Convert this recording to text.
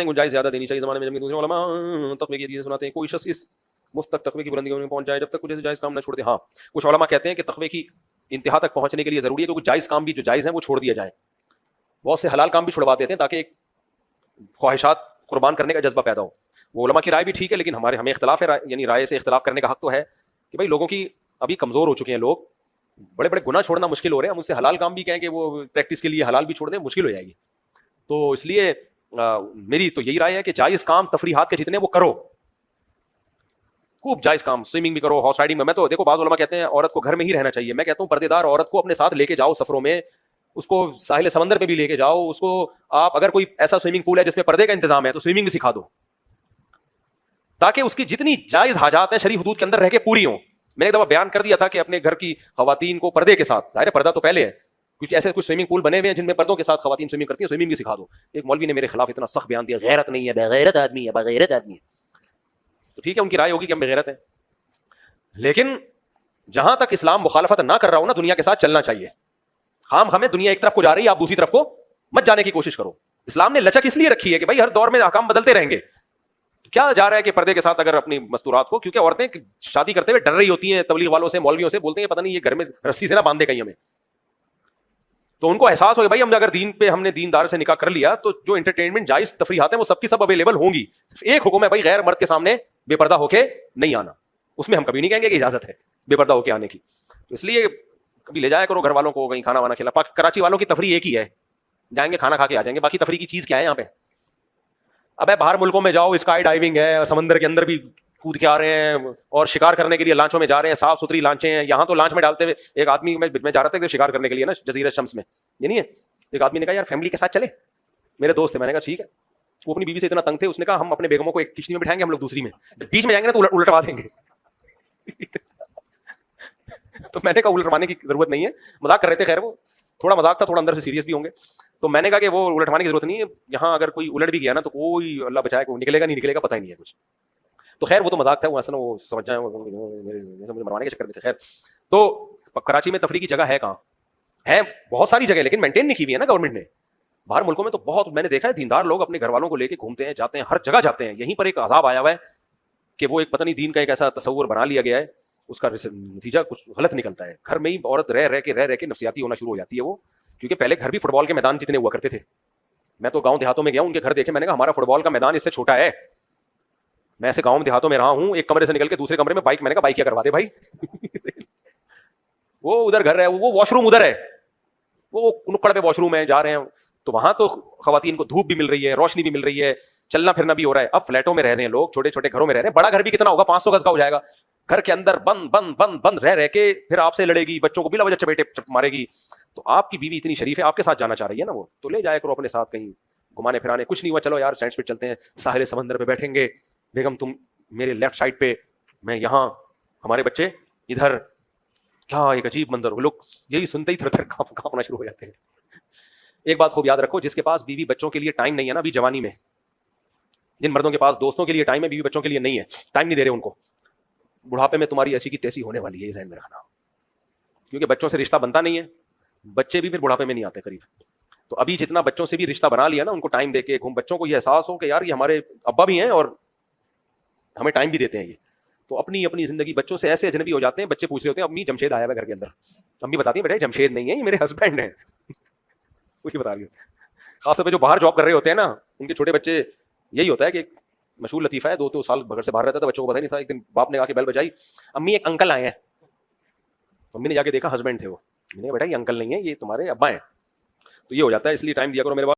ہیں गुंजाइश ज़्यादा देनी चाहिए ज़माने में, जबकि दूसरे उलमा तकवे की चीज़ें सुनाते हैं। कोई शख्स इस मुफ्त तक तकवे की बुलंदी में पहुंच जाए जब तक कुछ ऐसे जायज़ काम न छोड़ दे। हाँ, कुछ उलमा कहते हैं कि तकवे की इंतहा तक पहुंचने के लिए ज़रूरी है कि कुछ जायज़ काम भी जो जायज़ हैं वो छोड़ दिया जाए। बहुत से हलाल काम भी छुड़वा देते हैं ताकि एक ख्वाहिशात कुर्बान करने का जज्बा पैदा हो। वो उलमा की राय भी ठीक है, लेकिन हमें इख्तलाफ है, यानी राय से इख्तलाफ करने का हक तो है कि भाई लोगों की अभी कमज़ोर हो चुके हैं लोग, बड़े बड़े गुनाह छोड़ना मुश्किल हो रहे हैं। हम उससे हलाल काम भी कहें कि वो प्रैक्टिस के लिए हलाल भी छोड़ दें, मुश्किल हो जाएगी। तो इसलिए मेरी तो यही राय है कि जायज़ काम तफरीहात के जितने वो करो, खूब जायज़ काम, स्विमिंग भी करो, हॉर्स राइडिंग में। मैं तो देखो बाज़ उलमा कहते हैं औरत को घर में ही रहना चाहिए, मैं कहता हूँ पर्देदार औरत को अपने साथ लेके जाओ सफरों में, उसको साहिल समंदर पे भी लेके जाओ, उसको आप अगर कोई ऐसा स्विमिंग पूल है जिसमें पर्दे का इंतजाम है तो स्विमिंग भी सिखा दो, ताकि उसकी जितनी जायज़ हाजात हैं शरीफ हुदूद के अंदर रह के पूरी हों। मैंने एक दफा बयान कर दिया था कि अपने घर की खवातीन को पर्दे के साथ, जाहिर है पर्दा तो पहले है, कुछ ऐसे कुछ स्विमिंग पूल बने हुए हैं जिनमें पर्दों के साथ खवातीन स्विमिंग करती हैं, स्विमिंग भी सिखा दो। एक मौलवी ने मेरे खिलाफ इतना सख्त बयान दिया, गैरत नहीं है, बेगैरत आदमी है, बेगैरत आदमी है। तो ठीक है, उनकी राय होगी कि हम बेगैरत हैं, लेकिन जहां तक इस्लाम मुखालफत ना कर रहा हो ना, दुनिया के साथ चलना चाहिए। खाम हमें दुनिया एक तरफ को जा रही है, आप दूसरी तरफ को मत जाने की कोशिश करो। इस्लाम ने लचक इसलिए रखी है कि भाई हर दौर में अहकाम बदलते रहेंगे। क्या जा रहा है कि पर्दे के साथ अगर अपनी मस्तूरात को, क्योंकि औरतें शादी करते हुए डर रही होती हैं तबलीग वालों से, मौलवियों से, बोलते हैं पता नहीं ये घर में रस्सी से ना बांध दे कहीं हमें। तो उनको एहसास हो गया भाई हम अगर दीन पे हमने दीनदार से निकाह कर लिया तो जो एंटरटेनमेंट जायज तफरीहात हैं वो सबकी सब अवेलेबल होंगी। सिर्फ एक हुक्म है भाई, गैर मर्द के सामने बेपर्दा होके नहीं आना। उसमें हम कभी नहीं कहेंगे कि इजाजत है बेपर्दा होके आने की। तो इसलिए कभी ले जाया करो घर वालों को कहीं खाना वाना खिला। कराची वालों की तफरी एक ही है, जाएंगे खाना खा के आ जाएंगे, बाकी तफरी की चीज क्या है यहाँ पे। अब बाहर मुल्कों में जाओ, स्काई डाइविंग है, समंदर के अंदर भी कूद के आ रहे हैं, और शिकार करने के लिए लांचों में जा रहे हैं, साफ सुथरी लांचें हैं। यहाँ तो लांच में डालते हुए एक आदमी में जा रहा था शिकार करने के लिए ना जजीरा शम्स में, ये नहीं है, एक आदमी ने कहा यार फैमिली के साथ चले, मेरे दोस्त थे, मैंने कहा ठीक है। वो अपनी बीवी से इतना तंग थे, उसने कहा हम अपने बेगमों को एक किश्ती में बिठाएंगे, हम लोग दूसरी में, बीच में जाएंगे ना तो उलटवा देंगे। तो मैंने कहा उलटवाने की जरूरत नहीं है, मजाक कर रहे थे, खैर वो थोड़ा मजाक था, थोड़ा अंदर से सीरियस भी होंगे। तो मैंने कहा कि वो उलटवाने की जरूरत नहीं है, यहाँ अगर कोई उलट भी गया ना तो कोई अल्लाह बचाए को निकलेगा नहीं निकलेगा पता ही नहीं है कुछ। तो खैर वो तो मजाक था, वो असल वो समझ जाए मुझे मरवाने के चक्कर में थे। खैर तो कराची में तफरी की जगह है कहाँ, है बहुत सारी जगह, लेकिन मेंटेन नहीं की हुई है ना गवर्नमेंट ने। बाहर मुल्कों में तो बहुत मैंने देखा है, दीनदार लोग अपने घर वालों को लेके घूमते हैं, जाते हैं, हर जगह जाते हैं। यहीं पर एक अजाब आया हुआ है कि वो एक पता नहीं दीन का एक ऐसा तस्वुर बना लिया गया है, उसका नतीजा कुछ गलत निकलता है। घर में ही औरत रह रह के नफसियाती होना शुरू हो जाती है वो, क्योंकि पहले घर भी फुटबॉल के मैदान जितने हुआ करते थे। मैं तो गांव देहातों में गया, उनके घर देखे, मैंने कहा हमारा फुटबॉल का मैदान इससे छोटा है। मैं ऐसे गांव देहातों में रहा हूं, एक कमरे से निकल के दूसरे कमरे में बाइक, मैंने कहा बाइक क्या करवा दे भाई। वो उधर घर है, वो वॉशरूम उधर है, वो नुक्कड़ पे वॉशरूम है, जा रहे हैं तो वहां तो खवातीन को धूप भी मिल रही है, रोशनी भी मिल रही है, चलना फिरना भी हो रहा है। अब फ्लैटों में रह रहे हैं लोग, छोटे छोटे घरों में रह रहे हैं। बड़ा घर भी कितना होगा, 500 गज का हो जाएगा। घर के अंदर बंद बंद बंद बंद रह के फिर आपसे लड़ेगी, बच्चों को बिला वजह चपेटे मारेगी। तो आपकी बीवी इतनी शरीफ है, आपके साथ जाना चाह रही है ना, वो तो ले जाया करो अपने साथ कहीं घुमाने फिराने। कुछ नहीं हुआ, चलो यार सैंड पे चलते हैं, साहिल समंदर पे बैठेंगे, बेगम तुम मेरे लेफ्ट साइड पे, मैं यहाँ, हमारे बच्चे इधर। क्या एक अजीब मंजर हो, लोग यही सुनते ही थर थर कांपना शुरू हो जाते हैं। एक बात खूब याद रखो, जिसके पास बीवी बच्चों के लिए टाइम नहीं है ना अभी जवानी में, जिन मर्दों के पास दोस्तों के लिए टाइम है, बीवी बच्चों के लिए नहीं है, टाइम नहीं दे रहे उनको, बुढ़ापे में तुम्हारी ऐसी की तैसी होने वाली है, ये ध्यान में रखना। क्योंकि बच्चों से रिश्ता बनता नहीं है, बच्चे भी फिर बुढ़ापे में नहीं आते करीब। तो अभी जितना बच्चों से भी रिश्ता बना लिया ना, उनको टाइम देके घूम, बच्चों को ये एहसास हो कि यार ये हमारे अब्बा भी हैं और हमें टाइम भी देते हैं ये, तो अपनी अपनी जिंदगी बच्चों से ऐसे अजनबी हो जाते हैं। बच्चे पूछ रहे होते हैं अम्मी जमशेद आया है घर के अंदर, अम्मी बताती है बेटा जमशेद नहीं है, ये मेरे हस्बैंड हैं। कुछ बता रही है, खासतौर पर जो बाहर जॉब कर रहे होते हैं ना, उनके छोटे बच्चे, यही होता है कि मशहूर लतीफा है, 2 साल घर से बाहर रहता था, बच्चों को पता नहीं था। एक दिन बाप ने आके बेल बजाई, अम्मी एक अंकल आए हैं। अम्मी ने जाके देखा हस्बैंड थे वो, मैंने कहा बेटा ये अंकल नहीं है, ये तुम्हारे अब्बा हैं। तो ये हो जाता है, इसलिए टाइम दिया करो मेरे